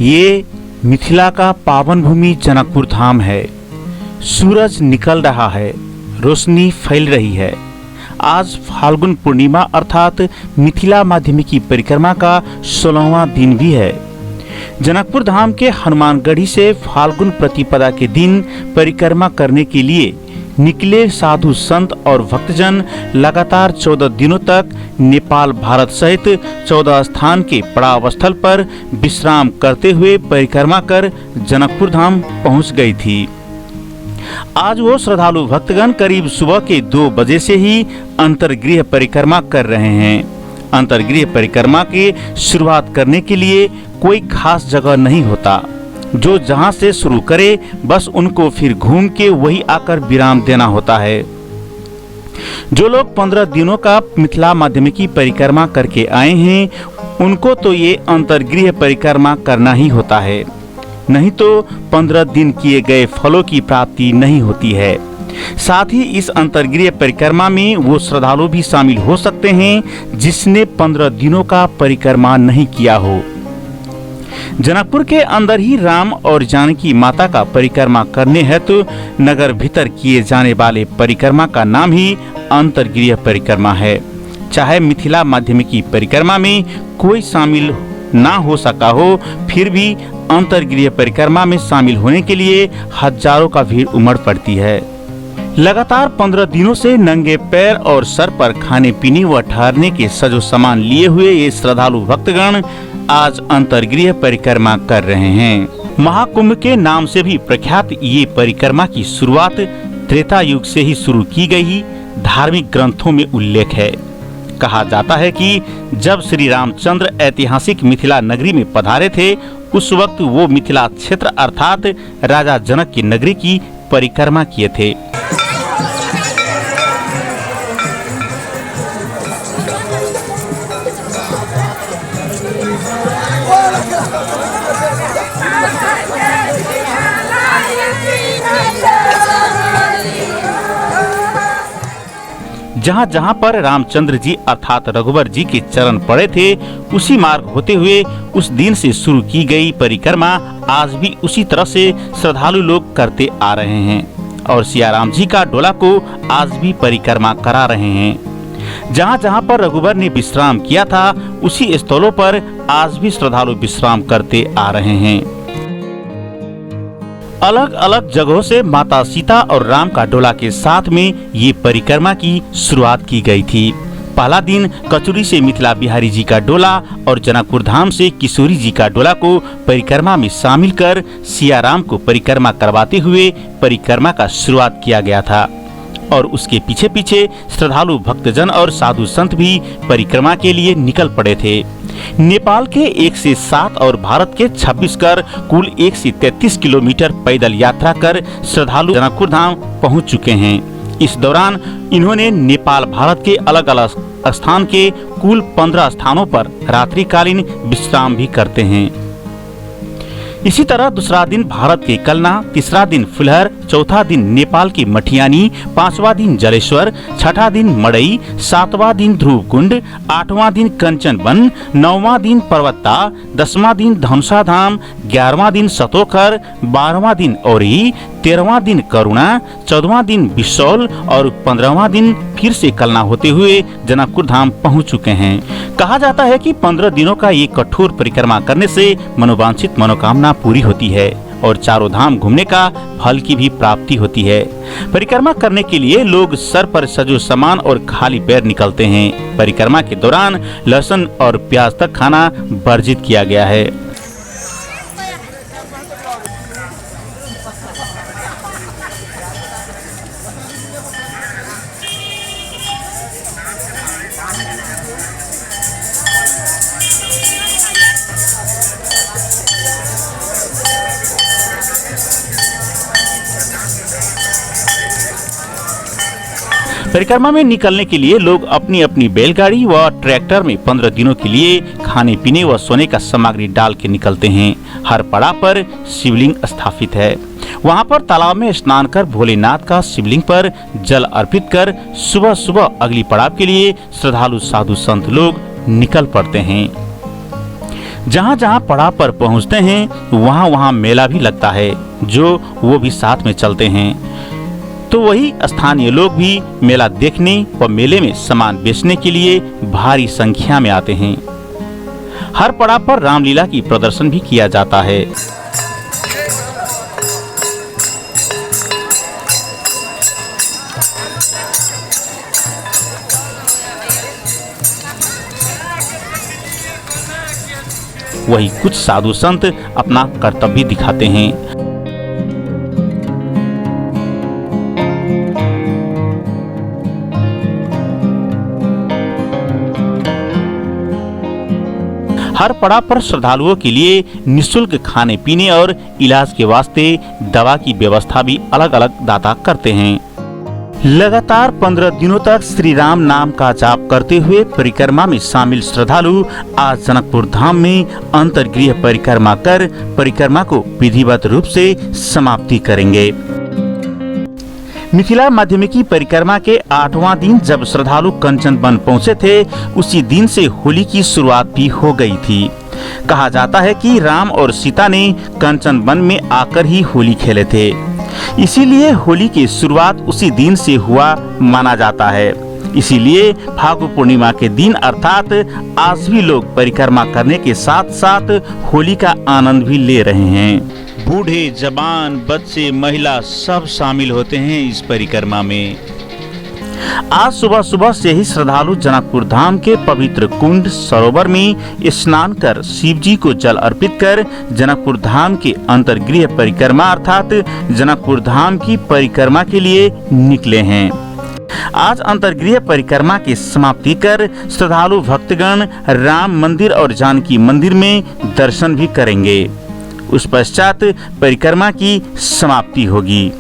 ये मिथिला का पावन भूमि जनकपुर धाम है। सूरज निकल रहा है, रोशनी फैल रही है। आज फाल्गुन पूर्णिमा अर्थात मिथिला माध्यमिकी परिक्रमा का 16वां दिन भी है। जनकपुर धाम के हनुमानगढ़ी से फाल्गुन प्रतिपदा के दिन परिक्रमा करने के लिए निकले साधु संत और भक्तजन लगातार 14 दिनों तक नेपाल भारत सहित 14 स्थान के पड़ाव स्थल पर विश्राम करते हुए परिक्रमा कर जनकपुर धाम पहुंच गई थी। आज वो श्रद्धालु भक्तगण करीब सुबह के 2 बजे से ही अंतर्गृह परिक्रमा कर रहे हैं। अंतर्गृह परिक्रमा की शुरुआत करने के लिए कोई खास जगह नहीं होता। जो जहां से शुरू करे बस उनको फिर घूम के वही आकर विराम देना होता है। जो लोग 15 दिनों का मिथिला माध्यमिकी परिक्रमा करके आए हैं उनको तो ये अंतर्गृह परिक्रमा करना ही होता है, नहीं तो 15 दिन किए गए फलों की प्राप्ति नहीं होती है। साथ ही इस अंतर्गृह परिक्रमा में वो श्रद्धालु भी शामिल हो सकते हैं जिसने 15 दिनों का परिक्रमा नहीं किया हो। जनकपुर के अंदर ही राम और जानकी माता का परिक्रमा करने हेतु नगर भीतर किए जाने वाले परिक्रमा का नाम ही अंतर्गृह परिक्रमा है। चाहे मिथिला माध्यमिकी परिक्रमा में कोई शामिल ना हो सका हो, फिर भी अंतर्गृह परिक्रमा में शामिल होने के लिए हजारों का भीड़ उमड़ पड़ती है। लगातार 15 दिनों से नंगे पैर और सर पर खाने पीने व ठहरने के सजो सामान लिए हुए ये श्रद्धालु भक्तगण आज अंतर्गृह परिक्रमा कर रहे हैं। महाकुंभ के नाम से भी प्रख्यात ये परिक्रमा की शुरुआत त्रेता युग से ही शुरू की गई धार्मिक ग्रंथों में उल्लेख है। कहा जाता है कि जब श्री रामचंद्र ऐतिहासिक मिथिला नगरी में पधारे थे उस वक्त वो मिथिला क्षेत्र अर्थात राजा जनक की नगरी की परिक्रमा किए थे। जहाँ जहाँ पर रामचंद्र जी अर्थात रघुवर जी के चरण पड़े थे उसी मार्ग होते हुए उस दिन से शुरू की गई परिक्रमा आज भी उसी तरह से श्रद्धालु लोग करते आ रहे हैं और सिया राम जी का डोला को आज भी परिक्रमा करा रहे हैं। जहाँ जहाँ पर रघुवर ने विश्राम किया था उसी स्थलों पर आज भी श्रद्धालु विश्राम करते आ रहे हैं। अलग अलग जगहों से माता सीता और राम का डोला के साथ में ये परिक्रमा की शुरुआत की गई थी। पहला दिन कचुरी से मिथिला बिहारी जी का डोला और जनकपुर धाम से किशोरी जी का डोला को परिक्रमा में शामिल कर सिया राम को परिक्रमा करवाते हुए परिक्रमा का शुरुआत किया गया था और उसके पीछे पीछे श्रद्धालु भक्तजन और साधु संत भी परिक्रमा के लिए निकल पड़े थे। नेपाल के 1 से 7 और भारत के 26 कर कुल 1 से 33 किलोमीटर पैदल यात्रा कर श्रद्धालु जनकपुर धाम पहुंच चुके हैं। इस दौरान इन्होंने नेपाल भारत के अलग अलग स्थान के कुल 15 स्थानों पर रात्रिकालीन विश्राम भी करते हैं। इसी तरह दूसरा दिन भारत के कलना, तीसरा दिन फुलहर, चौथा दिन नेपाल की मठियानी, 5वां दिन जलेश्वर, 6ठा दिन मड़ई, 7वां दिन ध्रुवकुंड, 8वां दिन कंचन वन, 9वां दिन पर्वता, 10वां दिन धनुषा धाम, 11वां दिन सतोखर, 12वां दिन औरी, 13वां दिन करुणा, 14वां दिन बिसौल और 15वां दिन फिर से कलना होते हुए जनकपुर धाम पहुंच चुके हैं। कहा जाता है कि 15 दिनों का ये कठोर परिक्रमा करने से मनोवांछित मनोकामना पूरी होती है और चारों धाम घूमने का फल की भी प्राप्ति होती है। परिक्रमा करने के लिए लोग सर पर सजो सामान और खाली पैर निकलते हैं। परिक्रमा के दौरान लहसुन और प्याज तक खाना वर्जित किया गया है। परिक्रमा में निकलने के लिए लोग अपनी अपनी बैलगाड़ी व ट्रैक्टर में 15 दिनों के लिए खाने पीने व सोने का सामग्री डाल के निकलते हैं। हर पड़ाव पर शिवलिंग स्थापित है। वहां पर तालाब में स्नान कर भोलेनाथ का शिवलिंग पर जल अर्पित कर सुबह सुबह अगली पड़ाव के लिए श्रद्धालु साधु संत लोग निकल पड़ते हैं। जहाँ जहाँ पड़ाव पर पहुँचते हैं वहाँ वहाँ मेला भी लगता है, जो वो भी साथ में चलते हैं। तो वही स्थानीय लोग भी मेला देखने व मेले में सामान बेचने के लिए भारी संख्या में आते हैं। हर पड़ाव पर रामलीला की प्रदर्शन भी किया जाता है। वही कुछ साधु संत अपना कर्तव्य दिखाते हैं। हर पड़ाव पर श्रद्धालुओं के लिए निःशुल्क खाने पीने और इलाज के वास्ते दवा की व्यवस्था भी अलग अलग दाता करते हैं। लगातार 15 दिनों तक श्री राम नाम का जाप करते हुए परिक्रमा में शामिल श्रद्धालु आज जनकपुर धाम में अंतर्गृह परिक्रमा कर परिक्रमा को विधिवत रूप से समाप्ति करेंगे। मिथिला माध्यमिकी परिक्रमा के 8वां दिन जब श्रद्धालु कंचन वन पहुंचे थे, उसी दिन से होली की शुरुआत भी हो गई थी। कहा जाता है कि राम और सीता ने कंचन वन में आकर ही होली खेले थे, इसीलिए होली की शुरुआत उसी दिन से हुआ माना जाता है। इसीलिए फागु पूर्णिमा के दिन अर्थात आज भी लोग परिक्रमा करने के साथ साथ होली का आनंद भी ले रहे हैं। बूढ़े, जवान, बच्चे, महिला सब शामिल होते हैं इस परिक्रमा में। आज सुबह सुबह से ही श्रद्धालु जनकपुर धाम के पवित्र कुंड सरोवर में स्नान कर शिव जी को जल अर्पित कर जनकपुर धाम के अंतर्गृह परिक्रमा अर्थात जनकपुर धाम की परिक्रमा के लिए निकले हैं। आज अंतर्गृह परिक्रमा की समाप्ति कर श्रद्धालु भक्तगण राम मंदिर और जानकी मंदिर में दर्शन भी करेंगे। उस पश्चात परिक्रमा की समाप्ति होगी।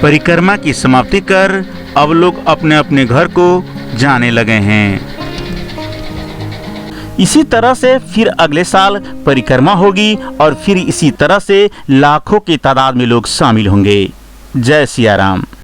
परिक्रमा की समाप्ति कर अब लोग अपने अपने घर को जाने लगे हैं। इसी तरह से फिर अगले साल परिक्रमा होगी और फिर इसी तरह से लाखों की तादाद में लोग शामिल होंगे। जय सिया राम।